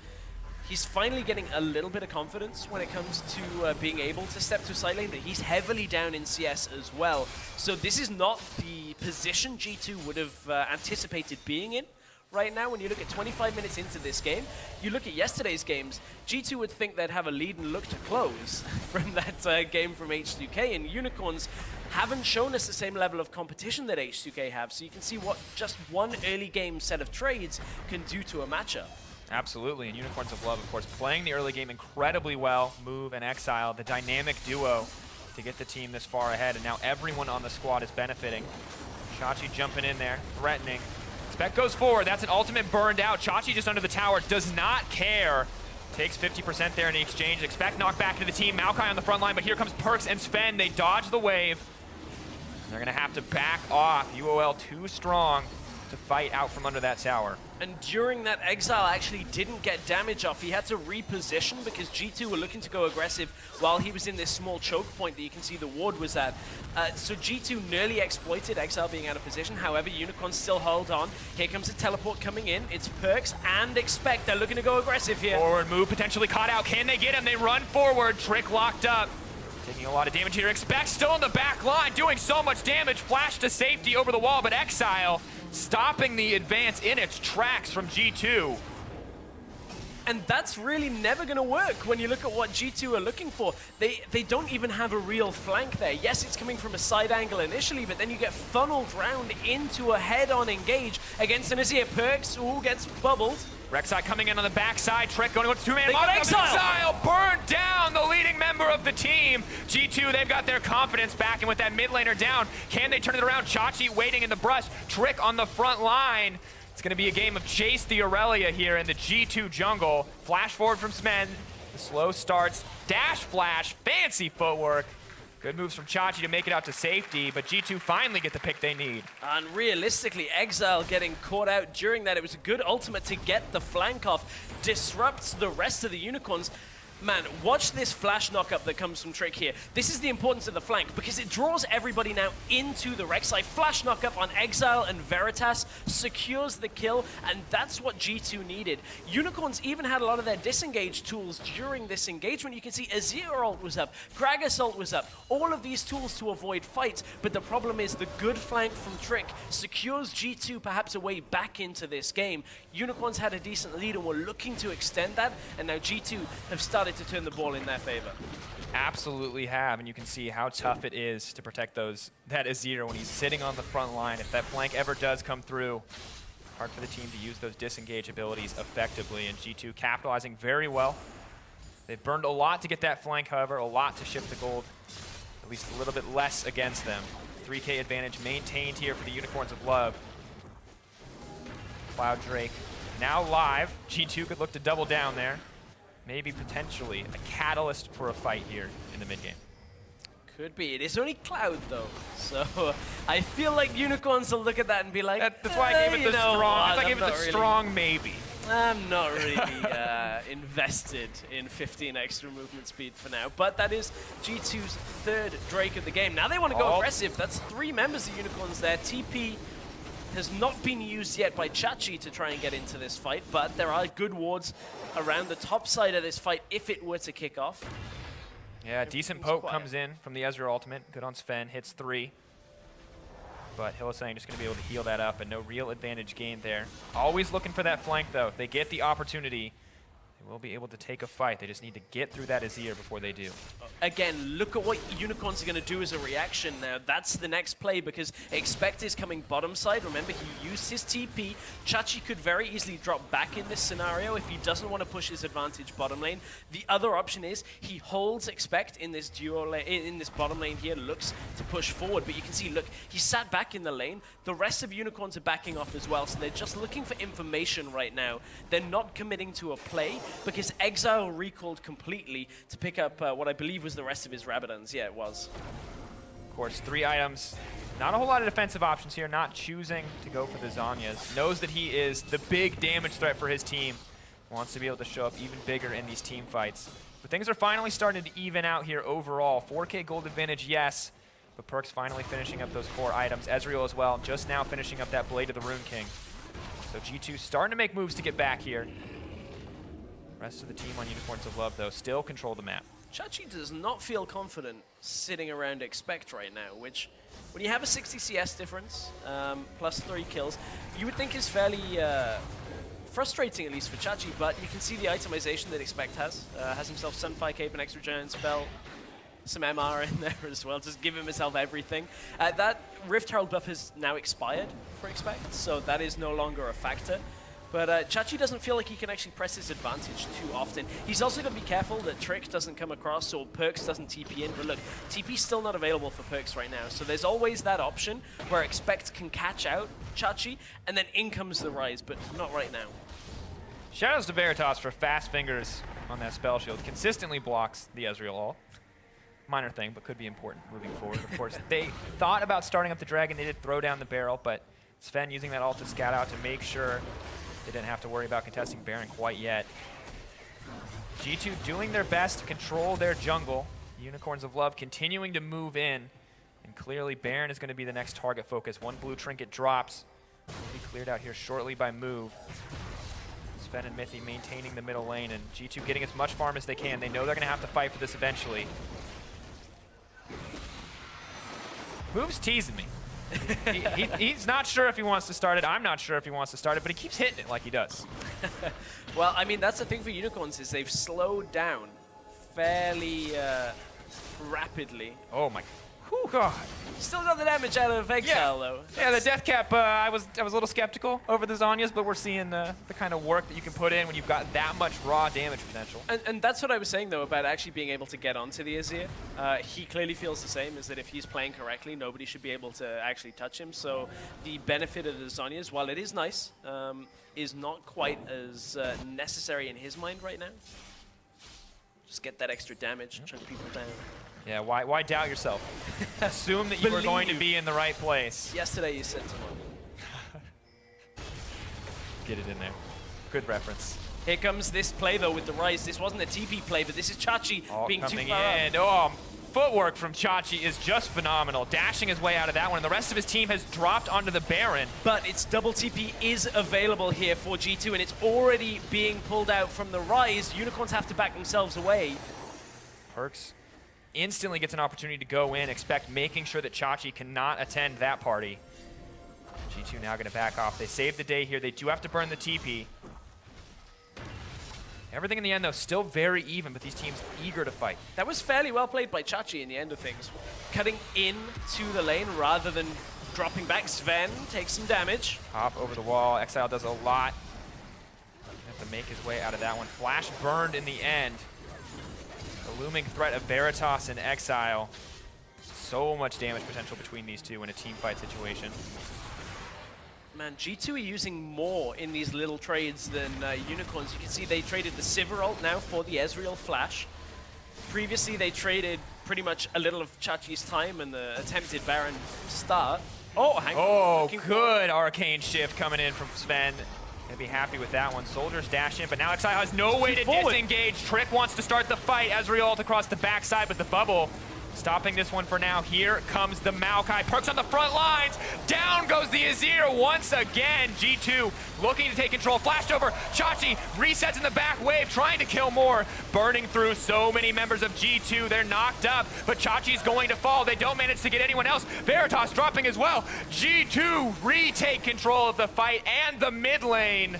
He's finally getting a little bit of confidence when it comes to being able to step to side lane, but he's heavily down in CS as well. So this is not the position G2 would have anticipated being in right now. When you look at 25 minutes into this game, you look at yesterday's games, G2 would think they'd have a lead and look to close from that game from H2K, and Unicorns haven't shown us the same level of competition that H2K have, so you can see what just one early game set of trades can do to a matchup. Absolutely, and Unicorns of Love, of course, playing the early game incredibly well. Move and Exile, the dynamic duo to get the team this far ahead, and now everyone on the squad is benefiting. Chachi jumping in there, threatening. Spec goes forward, that's an ultimate burned out. Chachi just under the tower, does not care. Takes 50% there in the exchange. Expect knocked back to the team, Maokai on the front line, but here comes Perks and Sven. They dodge the wave. They're gonna have to back off. UOL too strong to fight out from under that tower. And during that, Exile actually didn't get damage off. He had to reposition because G2 were looking to go aggressive while he was in this small choke point that you can see the ward was at. So G2 nearly exploited Exile being out of position. However, Unicorn still hold on. Here comes a teleport coming in. It's Perks and Expect. They're looking to go aggressive here. Forward move potentially caught out. Can they get him? They run forward. Trick locked up. Taking a lot of damage here. Expect still in the back line, doing so much damage. Flash to safety over the wall, but Exile stopping the advance in its tracks from G2. And that's really never going to work when you look at what G2 are looking for. They don't even have a real flank there. Yes, it's coming from a side angle initially, but then you get funneled round into a head-on engage against an Azir. Perks, who gets bubbled. Rek'Sai coming in on the backside. Trick going with two-man. Exile burned down, the leading member of the team. G2, they've got their confidence back, and with that mid laner down, can they turn it around? Chachi waiting in the brush. Trick on the front line. It's going to be a game of chase the Aurelia here in the G2 jungle. Flash forward from Smen. The slow starts. Dash flash. Fancy footwork. Good moves from Chachi to make it out to safety, but G2 finally get the pick they need. And realistically, Exile getting caught out during that. It was a good ultimate to get the flank off. Disrupts the rest of the Unicorns. Man, watch this flash knock-up that comes from Trick here. This is the importance of the flank, because it draws everybody now into the Rek'Sai. Flash knock-up on Exile and Veritas secures the kill, and that's what G2 needed. Unicorns even had a lot of their disengage tools during this engagement. You can see Azir ult was up, Gragas ult was up, all of these tools to avoid fights, but the problem is the good flank from Trick secures G2 perhaps a way back into this game. Unicorns had a decent lead and were looking to extend that, and now G2 have started to turn the ball in their favor. Absolutely have, and you can see how tough it is to protect that Azir when he's sitting on the front line. If that flank ever does come through, Hard for the team to use those disengage abilities effectively, and G2 capitalizing very well. They've burned a lot to get that flank, however, a lot to ship the gold. At least a little bit less against them. 3K advantage maintained here for the Unicorns of Love. Cloud Drake now live. G2 could look to double down there. Maybe potentially a catalyst for a fight here in the mid game. Could be. It is only Cloud though, so I feel like Unicorns will look at that and be like, that's why I gave it the strong. That's why I gave it the strong maybe. I'm not really invested in 15 extra movement speed for now, but that is G2's third Drake of the game. Now they want to go aggressive. That's 3 members of Unicorns there. TP has not been used yet by Chachi to try and get into this fight, but there are good wards around the top side of this fight if it were to kick off. Yeah, decent poke comes in from the Ezreal ultimate. Good on Sven, hits 3. But Hylissang just going to be able to heal that up, and no real advantage gained there. Always looking for that flank, though. If they get the opportunity, they will be able to take a fight. They just need to get through that Azir before they do. Again, look at what Unicorns are going to do as a reaction now. That's the next play, because Expect is coming bottom side. Remember, he used his TP. Chachi could very easily drop back in this scenario if he doesn't want to push his advantage bottom lane. The other option is he holds Expect in this duo lane, in this bottom lane here, looks to push forward. But you can see, look, he sat back in the lane. The rest of Unicorns are backing off as well, so they're just looking for information right now. They're not committing to a play, because Exile recalled completely to pick up what I believe was the rest of his Rabadons. Yeah, it was. Of course, 3 items. Not a whole lot of defensive options here, not choosing to go for the Zhonya's. Knows that he is the big damage threat for his team. Wants to be able to show up even bigger in these team fights. But things are finally starting to even out here overall. 4K gold advantage, yes, but Perkz finally finishing up those core items. Ezreal as well, just now finishing up that Blade of the Rune King. So G2 starting to make moves to get back here. Rest of the team on Unicorns of Love, though, still control the map. Chachi does not feel confident sitting around Expect right now, which, when you have a 60 CS difference, plus 3 kills, you would think is fairly frustrating, at least for Chachi, but you can see the itemization that Expect has. Has himself Sunfire Cape, an extra giant spell, some MR in there as well, just give himself everything. That Rift Herald buff has now expired for Expect, so that is no longer a factor. But Chachi doesn't feel like he can actually press his advantage too often. He's also got to be careful that Trick doesn't come across or Perkz doesn't TP in. But look, TP's still not available for Perkz right now. So there's always that option where Expect can catch out Chachi, and then in comes the Rise, but not right now. Shoutouts to Veritas for fast fingers on that spell shield. Consistently blocks the Ezreal ult. Minor thing, but could be important moving forward. Of course, they thought about starting up the dragon. They did throw down the barrel, but Sven using that ult to scout out to make sure they didn't have to worry about contesting Baron quite yet. G2 doing their best to control their jungle. Unicorns of Love continuing to move in. And clearly Baron is going to be the next target focus. 1 blue trinket drops. Will be cleared out here shortly by Move. Sven and Mithy maintaining the middle lane, and G2 getting as much farm as they can. They know they're going to have to fight for this eventually. Move's teasing me. He's not sure if he wants to start it. I'm not sure if he wants to start it, but he keeps hitting it like he does. Well, I mean, that's the thing for Unicorns, is they've slowed down fairly rapidly. Oh my God. Still got the damage out of Exile, though. Yeah, the death cap, I was a little skeptical over the Zhonya's, but we're seeing the kind of work that you can put in when you've got that much raw damage potential. And that's what I was saying, though, about actually being able to get onto the Azir. He clearly feels the same, is that if he's playing correctly, nobody should be able to actually touch him. So the benefit of the Zhonya's, while it is nice, is not quite as necessary in his mind right now. Just get that extra damage, chunk people down. Yeah, why doubt yourself? Assume that you were going to be in the right place. Yesterday you said tomorrow. Get it in there. Good reference. Here comes this play, though, with the Rise. This wasn't a TP play, but this is Chachi being too far in. Oh, footwork from Chachi is just phenomenal. Dashing his way out of that one, and the rest of his team has dropped onto the Baron. But its double TP is available here for G2, and it's already being pulled out from the Rise. Unicorns have to back themselves away. Perkz instantly gets an opportunity to go in, Expect making sure that Chachi cannot attend that party. G2 now going to back off. They save the day here. They do have to burn the TP. Everything in the end, though, still very even, but these teams eager to fight. That was fairly well played by Chachi in the end of things. Cutting into the lane rather than dropping back. Sven takes some damage. Hop over the wall. Exile does a lot. Have to make his way out of that one. Flash burned in the end. The looming threat of Veritas and Exile. So much damage potential between these two in a team fight situation. Man, G2 are using more in these little trades than Unicorns. You can see they traded the Sivir ult now for the Ezreal Flash. Previously, they traded pretty much a little of Chachi's time and the attempted Baron start. Oh, hang on. Oh, good arcane shift coming in from Sven. Gonna be happy with that one. Soldiers dash in, but now Exile has no way to disengage. Trick wants to start the fight. Ezreal ult across the backside with the bubble. Stopping this one for now. Here comes the Maokai. Perks on the front lines. Down goes the Azir once again. G2 looking to take control. Flashed over. Chachi resets in the back wave, trying to kill more. Burning through so many members of G2. They're knocked up, but Chachi's going to fall. They don't manage to get anyone else. Veritas dropping as well. G2 retake control of the fight and the mid lane.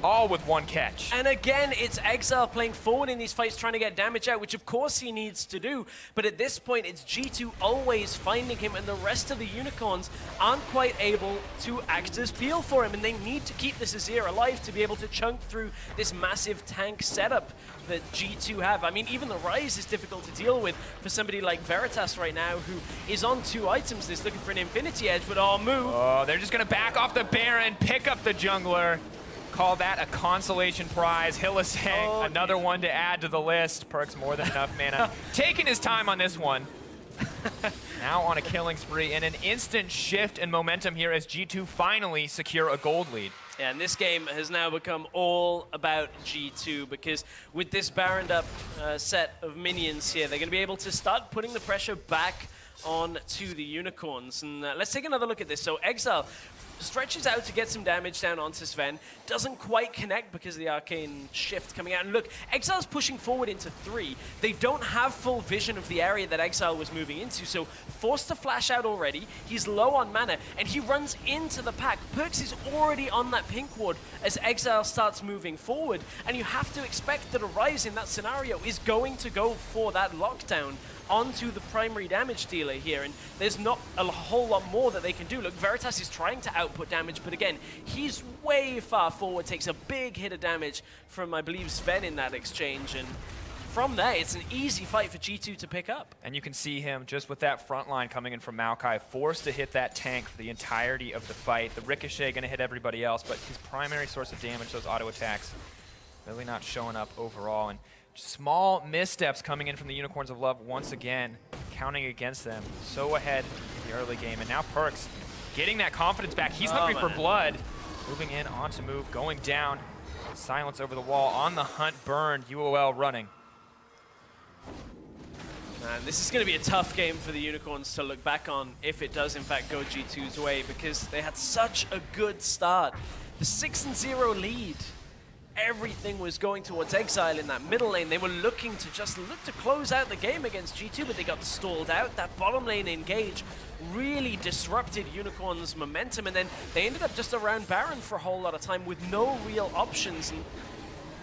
All with one catch. And again, it's Exile playing forward in these fights, trying to get damage out, which of course he needs to do. But at this point, it's G2 always finding him, and the rest of the Unicorns aren't quite able to act as peel for him. And they need to keep this Azir alive to be able to chunk through this massive tank setup that G2 have. I mean, even the Rise is difficult to deal with for somebody like Veritas right now, who is on 2 items and is looking for an Infinity Edge, but move. Oh, they're just gonna back off the Baron, pick up the jungler. Call that a consolation prize. Hillisang, another one to add to the list. Perks more than enough mana. Taking his time on this one. Now on a killing spree and an instant shift in momentum here as G2 finally secure a gold lead. Yeah, and this game has now become all about G2 because with this Baroned up set of minions here, they're going to be able to start putting the pressure back on to the Unicorns. And let's take another look at this. So Exile stretches out to get some damage down onto Sven. Doesn't quite connect because of the arcane shift coming out. And look, Exile's pushing forward into 3. They don't have full vision of the area that Exile was moving into, so forced to flash out already. He's low on mana, and he runs into the pack. Perks is already on that pink ward as Exile starts moving forward, and you have to expect that a Rise in that scenario is going to go for that lockdown onto the primary damage dealer here, and there's not a whole lot more that they can do. Look, Veritas is trying to output damage, but again, he's way far forward, takes a big hit of damage from, I believe, Sven in that exchange, and from there, it's an easy fight for G2 to pick up. And you can see him just with that front line coming in from Maokai, forced to hit that tank for the entirety of the fight. The Ricochet gonna hit everybody else, but his primary source of damage, those auto attacks, really not showing up overall. And small missteps coming in from the Unicorns of Love once again, counting against them. So ahead in the early game. And now Perks getting that confidence back. He's hungry for blood. Moving in, on to move, going down. Silence over the wall, on the hunt, burned. UOL running. Man, this is going to be a tough game for the Unicorns to look back on if it does in fact go G2's way, because they had such a good start. The 6-0 lead. Everything was going towards Exile in that middle lane. They were looking to close out the game against G2, but they got stalled out. That bottom lane engage really disrupted Unicorn's momentum, and then they ended up just around Baron for a whole lot of time with no real options, and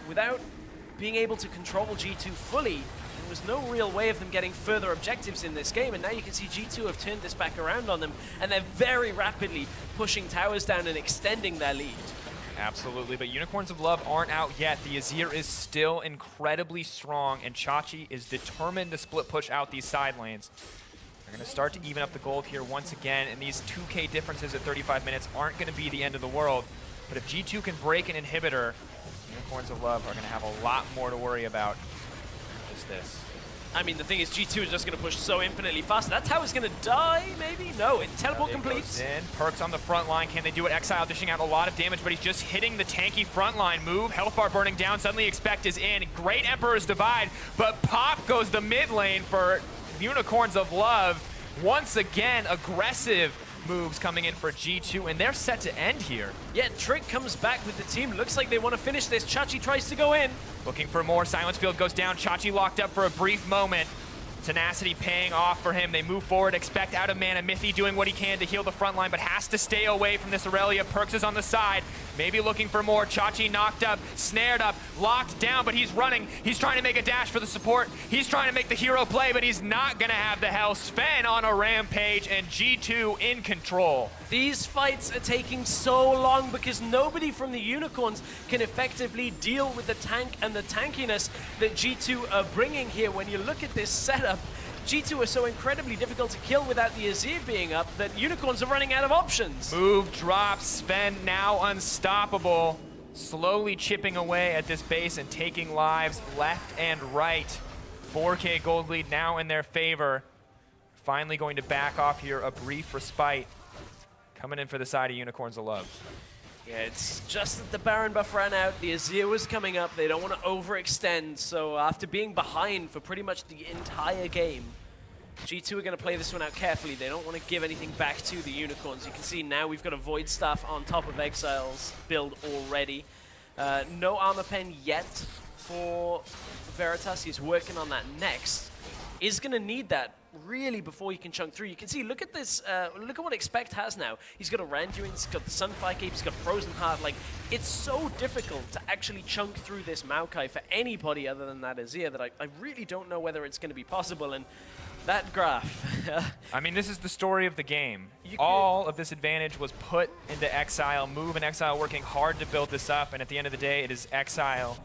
without being able to control G2 fully, there was no real way of them getting further objectives in this game, and now you can see G2 have turned this back around on them, and they're very rapidly pushing towers down and extending their lead. Absolutely, but Unicorns of Love aren't out yet. The Azir is still incredibly strong, and Chachi is determined to split push out these side lanes. They're going to start to even up the gold here once again, and these 2K differences at 35 minutes aren't going to be the end of the world. But if G2 can break an inhibitor, Unicorns of Love are going to have a lot more to worry about than just this. I mean, the thing is, G2 is just going to push so infinitely fast. That tower's going to die, maybe? No, it teleport completes. In. Perks on the front line. Can they do it? Exile dishing out a lot of damage, but he's just hitting the tanky front line move. Health bar burning down. Suddenly Expect is in. Great Emperor's Divide, but pop goes the mid lane for Unicorns of Love. Once again, aggressive moves coming in for G2, and they're set to end here. Yeah, Trick comes back with the team. Looks like they want to finish this. Chachi tries to go in. Looking for more. Silence Field goes down. Chachi locked up for a brief moment. Tenacity paying off for him. They move forward. Expect out of mana. Mithy doing what he can to heal the front line, but has to stay away from this Aurelia. Perks is on the side. Maybe looking for more. Chachi knocked up, snared up, locked down, but he's running. He's trying to make a dash for the support. He's trying to make the hero play, but he's not gonna have the health. Sven on a rampage, and G2 in control. These fights are taking so long because nobody from the Unicorns can effectively deal with the tank and the tankiness that G2 are bringing here. When you look at this setup, G2 are so incredibly difficult to kill without the Azir being up that Unicorns are running out of options. Move, drop, Sven now unstoppable. Slowly chipping away at this base and taking lives left and right. 4K gold lead now in their favor. Finally going to back off here, a brief respite. Coming in for the side of Unicorns of Love. Yeah, it's just that the Baron buff ran out, the Azir was coming up, they don't want to overextend, so after being behind for pretty much the entire game, G2 are going to play this one out carefully. They don't want to give anything back to the Unicorns. You can see now we've got a Void Staff on top of Exile's build already. No Armor Pen yet for Veritas. He's working on that next. Is going to need that really before he can chunk through. You can see, look at this, look at what Expect has now. He's got a Randuin, he's got the Sunfire Cape, he's got Frozen Heart. Like, it's so difficult to actually chunk through this Maokai for anybody other than that Azir that I really don't know whether it's going to be possible. And that graph. I mean, this is the story of the game. All of this advantage was put into Exile. Move and Exile working hard to build this up, and at the end of the day, it is Exile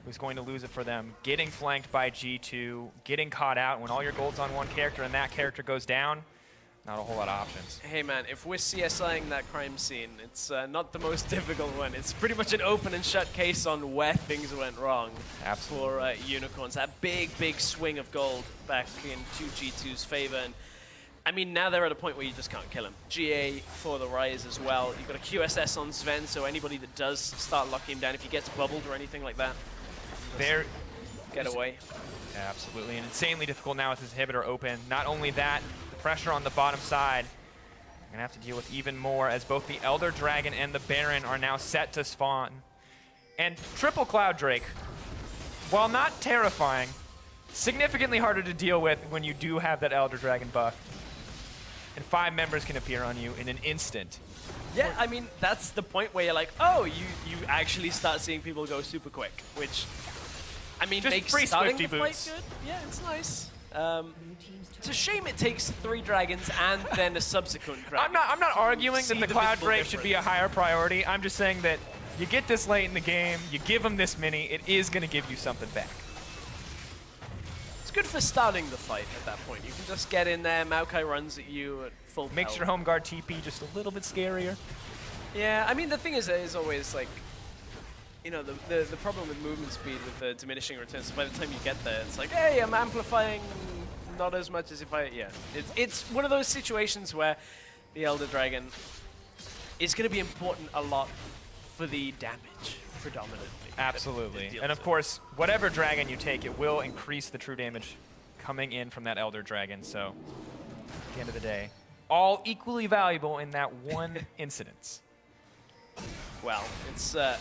who's going to lose it for them. Getting flanked by G2, getting caught out when all your gold's on one character and that character goes down, not a whole lot of options. Hey man, if we're CSIing that crime scene, it's not the most difficult one. It's pretty much an open and shut case on where things went wrong. Absolutely. For Unicorns. That big swing of gold back into G2's favor. And I mean, now they're at a point where you just can't kill him. GA for the Rise as well. You've got a QSS on Sven, so anybody that does start locking him down, if he gets bubbled or anything like that, get away. Absolutely, and insanely difficult now with his inhibitor open. Not only that, the pressure on the bottom side. You're gonna have to deal with even more as both the Elder Dragon and the Baron are now set to spawn. And triple Cloud Drake, while not terrifying, significantly harder to deal with when you do have that Elder Dragon buff. And 5 members can appear on you in an instant. Yeah, I mean, that's the point where you're like, oh, you actually start seeing people go super quick, which, I mean, just makes starting the fight good. Yeah, it's nice. It's a shame it takes 3 dragons and then a subsequent dragon. I'm not arguing that the Cloud Drake should be a higher priority. I'm just saying that you get this late in the game, you give them this many, it is going to give you something back. It's good for starting the fight at that point. You can just get in there, Maokai runs at you at full Makes power. your home guard TP just a little bit scarier. Yeah, I mean, the thing is always like, you know, the problem with movement speed with the diminishing returns, so by the time you get there, it's like, hey, I'm amplifying not as much as if I, yeah. It's one of those situations where the Elder Dragon is going to be important a lot for the damage, predominantly. Absolutely. And of course, whatever dragon you take, it will increase the true damage coming in from that Elder Dragon. So, at the end of the day, all equally valuable in that one incidence. Well, it's, I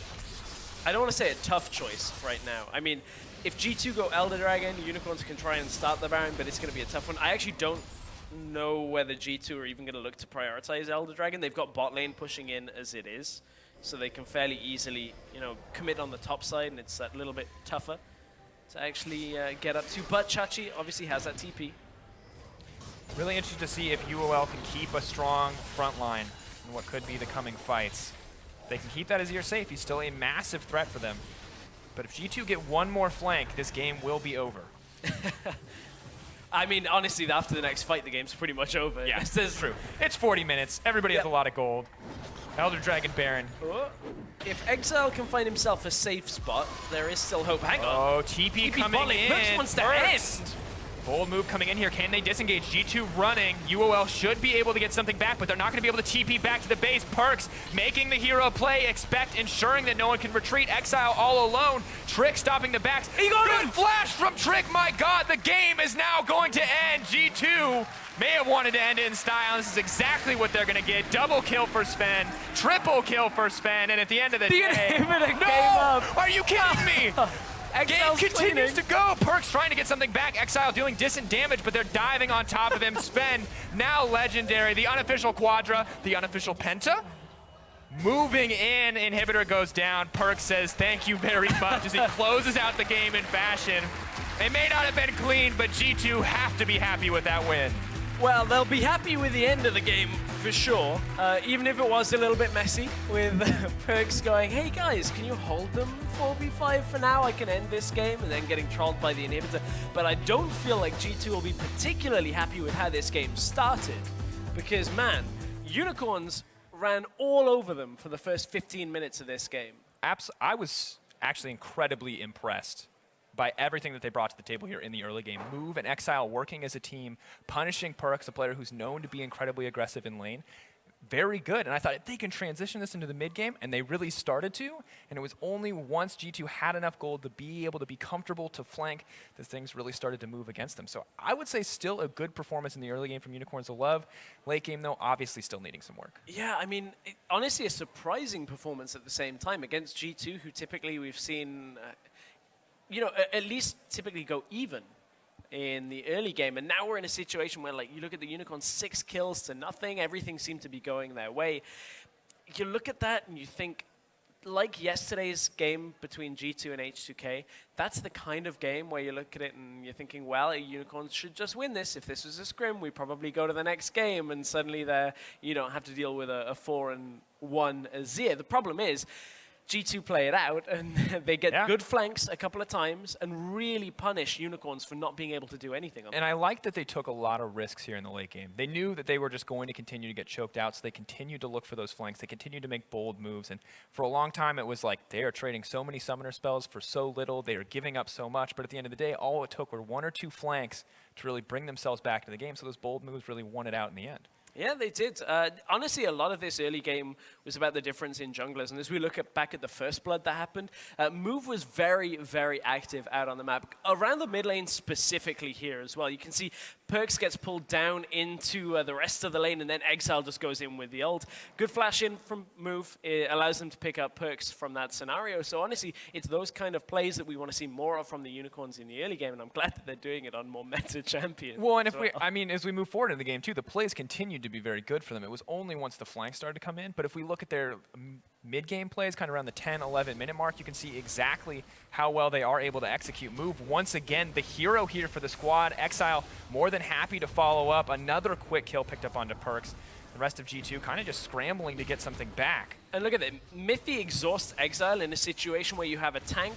don't want to say a tough choice right now. I mean, if G2 go Elder Dragon, Unicorns can try and start the Baron, but it's going to be a tough one. I actually don't know whether G2 are even going to look to prioritize Elder Dragon. They've got bot lane pushing in as it is, so they can fairly easily, you know, commit on the top side, and it's a little bit tougher to actually get up to. But Chachi obviously has that TP. Really interested to see if UOL can keep a strong front line in what could be the coming fights. If they can keep that Azir safe, he's still a massive threat for them. But if G2 get one more flank, this game will be over. I mean, honestly, after the next fight, the game's pretty much over. Yeah, that's true. It's 40 minutes. Everybody has a lot of gold. Elder Dragon Baron. Oh. If Exile can find himself a safe spot, there is still hope. Hang on. Oh, TP coming in. Perks wants to end. Bold move coming in here. Can they disengage? G2 running. UOL should be able to get something back, but they're not going to be able to TP back to the base. Perks making the hero play. Expect ensuring that no one can retreat. Exile all alone. Trick stopping the backs. Good flash from Trick. My God, the game is now going to end. G2 may have wanted to end it in style. This is exactly what they're going to get. Double kill for Sven. Triple kill for Sven. And at the end of the day... No! Are you kidding me? Game continues to go. Perks trying to get something back. Exile dealing distant damage, but they're diving on top of him. Sven, now legendary. The unofficial Quadra, the unofficial Penta. moving in. Inhibitor goes down. Perk says thank you very much as he closes out the game in fashion. It may not have been clean, but G2 have to be happy with that win. Well, they'll be happy with the end of the game for sure, even if it was a little bit messy with Perks going, hey guys, can you hold them 4v5 for now? I can end this game, and then getting trolled by the Inhibitor. But I don't feel like G2 will be particularly happy with how this game started, because man, Unicorns ran all over them for the first 15 minutes of this game. I was actually incredibly impressed by everything that they brought to the table here in the early game. Move and Exile working as a team, punishing Perks, a player who's known to be incredibly aggressive in lane. Very good, and I thought if they can transition this into the mid game, and they really started to, and it was only once G2 had enough gold to be able to be comfortable to flank that things really started to move against them. So I would say still a good performance in the early game from Unicorns of Love. Late game, though, obviously still needing some work. Yeah, I mean, honestly, a surprising performance at the same time against G2, who typically we've seen, at least typically go even in the early game. And now we're in a situation where, like, you look at the Unicorns, 6 kills to nothing. Everything seemed to be going their way. You look at that and you think, like yesterday's game between G2 and H2K, that's the kind of game where you look at it and you're thinking, well, Unicorns should just win this. If this was a scrim, we probably go to the next game, and suddenly you don't have to deal with a 4-1 Azir. The problem is, G2 play it out, and they get good flanks a couple of times and really punish Unicorns for not being able to do anything on them. And I like that they took a lot of risks here in the late game. They knew that they were just going to continue to get choked out, so they continued to look for those flanks. They continued to make bold moves, and for a long time it was like they are trading so many summoner spells for so little. They are giving up so much, but at the end of the day, all it took were 1 or 2 flanks to really bring themselves back to the game, so those bold moves really won it out in the end. Yeah, they did. Honestly, a lot of this early game was about the difference in junglers. And as we look back at the first blood that happened, Move was very, very active out on the map. Around the mid lane specifically here as well. You can see Perks gets pulled down into the rest of the lane, and then Exile just goes in with the ult. Good flash in from Move. It allows them to pick up Perks from that scenario. So honestly, it's those kind of plays that we want to see more of from the Unicorns in the early game, and I'm glad that they're doing it on more meta champions. Well, and as we move forward in the game too, the plays continued to be very good for them. It was only once the flanks started to come in, but if we look at their mid-game plays, kind of around the 10, 11-minute mark, you can see exactly how well they are able to execute. Move, once again, the hero here for the squad. Exile, more than happy to follow up. Another quick kill picked up onto Perks. The rest of G2 kind of just scrambling to get something back. And look at that. Mithy exhausts Exile in a situation where you have a tank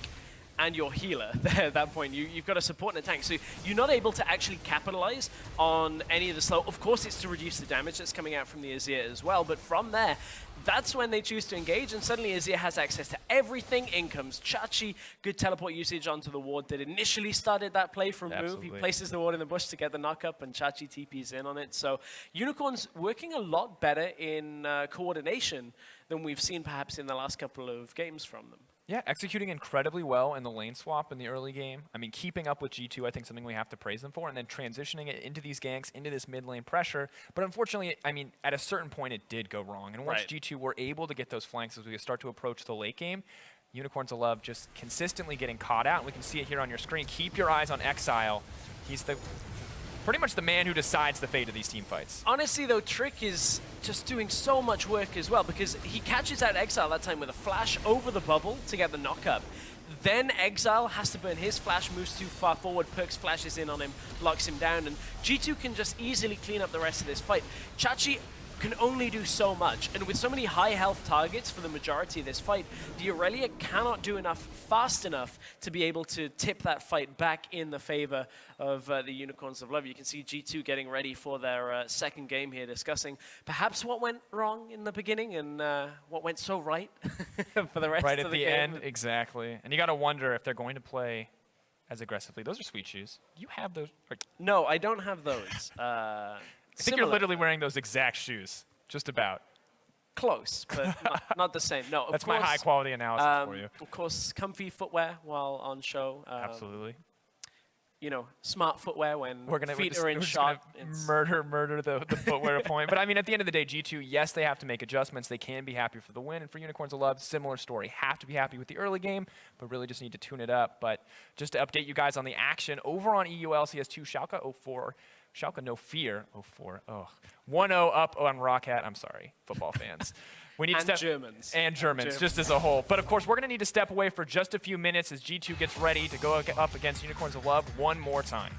and your healer. At that point, you've got a support and a tank. So you're not able to actually capitalize on any of the slow. Of course, it's to reduce the damage that's coming out from the Azir as well. But from there, that's when they choose to engage, and suddenly Azir has access to everything. In comes Chachi. Good teleport usage onto the ward that initially started that play from Move. He places the ward in the bush to get the knock-up, and Chachi TPs in on it. So Unicorns working a lot better in coordination than we've seen perhaps in the last couple of games from them. Yeah, executing incredibly well in the lane swap in the early game. I mean, keeping up with G2, I think something we have to praise them for, and then transitioning it into these ganks, into this mid lane pressure. But unfortunately, I mean, at a certain point, it did go wrong. And once G2 were able to get those flanks as we start to approach the late game, Unicorns of Love just consistently getting caught out. And we can see it here on your screen. Keep your eyes on Exile. He's pretty much the man who decides the fate of these team fights. Honestly, though, Trick is just doing so much work as well, because he catches out Exile that time with a flash over the bubble to get the knock-up. Then Exile has to burn his flash, moves too far forward, Perks flashes in on him, locks him down, and G2 can just easily clean up the rest of this fight. Chachi can only do so much, and with so many high health targets for the majority of this fight, the Aurelia cannot do enough fast enough to be able to tip that fight back in the favor of the Unicorns of Love. You can see G2 getting ready for their second game here, discussing perhaps what went wrong in the beginning and what went so right for the rest of the game. Right at the end, exactly. And you got to wonder if they're going to play as aggressively. Those are sweet shoes. You have those? No, I don't have those. I think you're literally wearing those exact shoes, just about. Close, but not the same. No, That's my high-quality analysis for you. Of course, comfy footwear while on show. Absolutely. You know, smart footwear when feet are in shot. Murder the footwear point. But I mean, at the end of the day, G2, yes, they have to make adjustments. They can be happy for the win. And for Unicorns of Love, similar story. Have to be happy with the early game, but really just need to tune it up. But just to update you guys on the action, over on EU LCS 2, Schalke 04. Schalke No Fear 04. Oh, 1-0 up on Rockhat. I'm sorry, football fans. We need and Germans. And Germans, just as a whole. But of course, we're going to need to step away for just a few minutes as G2 gets ready to go up against Unicorns of Love one more time.